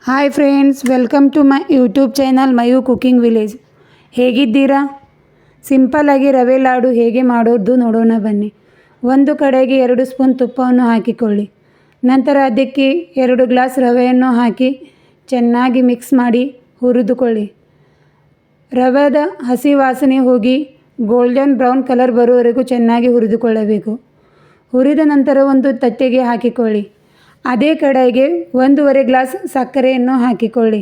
Hi friends, welcome to my YouTube channel Mayu cooking village. ಹೇಗಿದ್ದೀರಾ? ಸಿಂಪಲ್ಲಾಗಿ ರವೆ ಲಾಡು ಹೇಗೆ ಮಾಡೋದು ನೋಡೋಣ ಬನ್ನಿ. ಒಂದು ಕಡೆಗೆ 2 ಸ್ಪೂನ್ ತುಪ್ಪವನ್ನು ಹಾಕಿಕೊಳ್ಳಿ. ನಂತರ ಅದಕ್ಕೆ 2 ಗ್ಲಾಸ್ ರವೆಯನ್ನು ಹಾಕಿ ಚೆನ್ನಾಗಿ ಮಿಕ್ಸ್ ಮಾಡಿ ಹುರಿದುಕೊಳ್ಳಿ. ರವೆದ ಹಸಿ ವಾಸನೆ ಹೋಗಿ ಗೋಲ್ಡನ್ ಬ್ರೌನ್ ಕಲರ್ ಬರುವವರೆಗೂ ಚೆನ್ನಾಗಿ ಹುರಿದುಕೊಳ್ಳಬೇಕು. ಹುರಿದ ನಂತರ ಒಂದು ತಟ್ಟೆಗೆ ಹಾಕಿಕೊಳ್ಳಿ. ಅದೇ ಕಡೆಗೆ 1.5 ಗ್ಲಾಸ್ ಸಕ್ಕರೆಯನ್ನು ಹಾಕಿಕೊಳ್ಳಿ.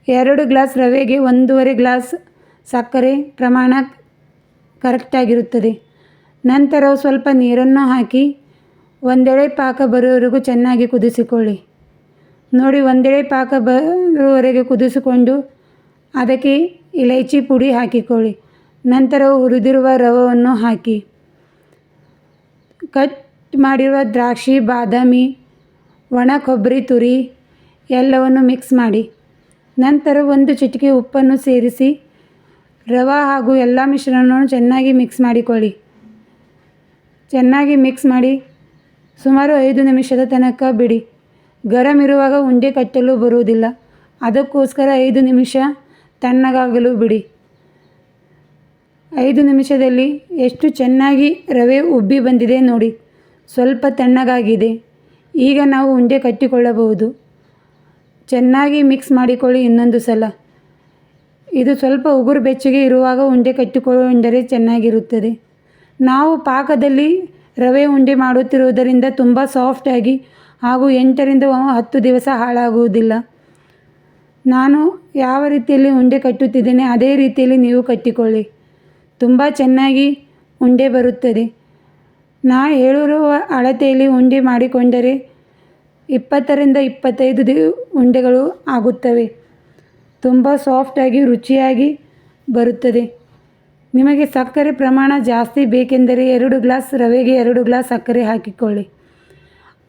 2 ಗ್ಲಾಸ್ ರವೆಗೆ 1.5 ಗ್ಲಾಸ್ ಸಕ್ಕರೆ ಪ್ರಮಾಣ ಕರೆಕ್ಟಾಗಿರುತ್ತದೆ. ನಂತರ ಸ್ವಲ್ಪ ನೀರನ್ನು ಹಾಕಿ ಒಂದೆಳೆ ಪಾಕ ಬರುವವರೆಗೂ ಚೆನ್ನಾಗಿ ಕುದಿಸಿಕೊಳ್ಳಿ. ನೋಡಿ, ಒಂದೆಳೆ ಪಾಕ ಬರುವವರೆಗೆ ಕುದಿಸಿಕೊಂಡು ಅದಕ್ಕೆ ಇಲೈಚಿ ಪುಡಿ ಹಾಕಿಕೊಳ್ಳಿ. ನಂತರ ಹುರಿದಿರುವ ರವೆಯನ್ನು ಹಾಕಿ ಕಟ್ ಮಾಡಿರುವ ದ್ರಾಕ್ಷಿ, ಬಾದಾಮಿ, ಒಣ ಕೊಬ್ಬರಿ ತುರಿ ಎಲ್ಲವನ್ನು ಮಿಕ್ಸ್ ಮಾಡಿ. ನಂತರ 1 ಚಿಟಿಕೆ ಉಪ್ಪನ್ನು ಸೇರಿಸಿ ರವೆ ಹಾಗೂ ಎಲ್ಲ ಮಿಶ್ರಣವನ್ನು ಚೆನ್ನಾಗಿ ಮಿಕ್ಸ್ ಮಾಡಿಕೊಳ್ಳಿ. ಚೆನ್ನಾಗಿ ಮಿಕ್ಸ್ ಮಾಡಿ ಸುಮಾರು 5 ನಿಮಿಷದ ತನಕ ಬಿಡಿ. ಗರಂ ಇರುವಾಗ ಉಂಡೆ ಕಟ್ಟಲು ಬರುವುದಿಲ್ಲ, ಅದಕ್ಕೋಸ್ಕರ 5 ನಿಮಿಷ ತಣ್ಣಗಾಗಲು ಬಿಡಿ. 5 ನಿಮಿಷದಲ್ಲಿ ಎಷ್ಟು ಚೆನ್ನಾಗಿ ರವೆ ಉಬ್ಬಿ ಬಂದಿದೆ ನೋಡಿ. ಸ್ವಲ್ಪ ತಣ್ಣಗಾಗಿದೆ. ಈಗ ನಾವು ಉಂಡೆ ಕಟ್ಟಿಕೊಳ್ಳಬಹುದು. ಚೆನ್ನಾಗಿ ಮಿಕ್ಸ್ ಮಾಡಿಕೊಳ್ಳಿ ಇನ್ನೊಂದು ಸಲ. ಇದು ಸ್ವಲ್ಪ ಉಗುರು ಬೆಚ್ಚಗೆ ಇರುವಾಗ ಉಂಡೆ ಕಟ್ಟಿಕೊಂಡರೆ ಚೆನ್ನಾಗಿರುತ್ತದೆ. ನಾವು ಪಾಕದಲ್ಲಿ ರವೆ ಉಂಡೆ ಮಾಡುತ್ತಿರುವುದರಿಂದ ತುಂಬ ಸಾಫ್ಟಾಗಿ ಹಾಗೂ 8 ರಿಂದ 10 ದಿವಸ ಹಾಳಾಗುವುದಿಲ್ಲ. ನಾನು ಯಾವ ರೀತಿಯಲ್ಲಿ ಉಂಡೆ ಕಟ್ಟುತ್ತಿದ್ದೇನೆ ಅದೇ ರೀತಿಯಲ್ಲಿ ನೀವು ಕಟ್ಟಿಕೊಳ್ಳಿ. ತುಂಬ ಚೆನ್ನಾಗಿ ಉಂಡೆ ಬರುತ್ತದೆ. ನಾ ಹೇಳಿರುವ ಅಳತೆಯಲ್ಲಿ ಉಂಡೆ ಮಾಡಿಕೊಂಡರೆ 20 ರಿಂದ 25 ಉಂಡೆಗಳು ಆಗುತ್ತವೆ. ತುಂಬ ಸಾಫ್ಟಾಗಿ ರುಚಿಯಾಗಿ ಬರುತ್ತದೆ. ನಿಮಗೆ ಸಕ್ಕರೆ ಪ್ರಮಾಣ ಜಾಸ್ತಿ ಬೇಕೆಂದರೆ 2 ಗ್ಲಾಸ್ ರವೆಗೆ 2 ಗ್ಲಾಸ್ ಸಕ್ಕರೆ ಹಾಕಿಕೊಳ್ಳಿ,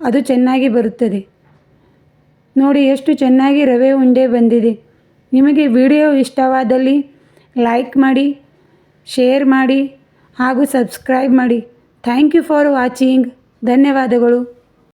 ಅದು ಚೆನ್ನಾಗಿ ಬರುತ್ತದೆ. ನೋಡಿ ಎಷ್ಟು ಚೆನ್ನಾಗಿ ರವೆ ಉಂಡೆ ಬಂದಿದೆ. ನಿಮಗೆ ವಿಡಿಯೋ ಇಷ್ಟವಾದಲ್ಲಿ ಲೈಕ್ ಮಾಡಿ, ಶೇರ್ ಮಾಡಿ ಹಾಗೂ ಸಬ್ಸ್ಕ್ರೈಬ್ ಮಾಡಿ. Thank you for watching. ಧನ್ಯವಾದಗಳು.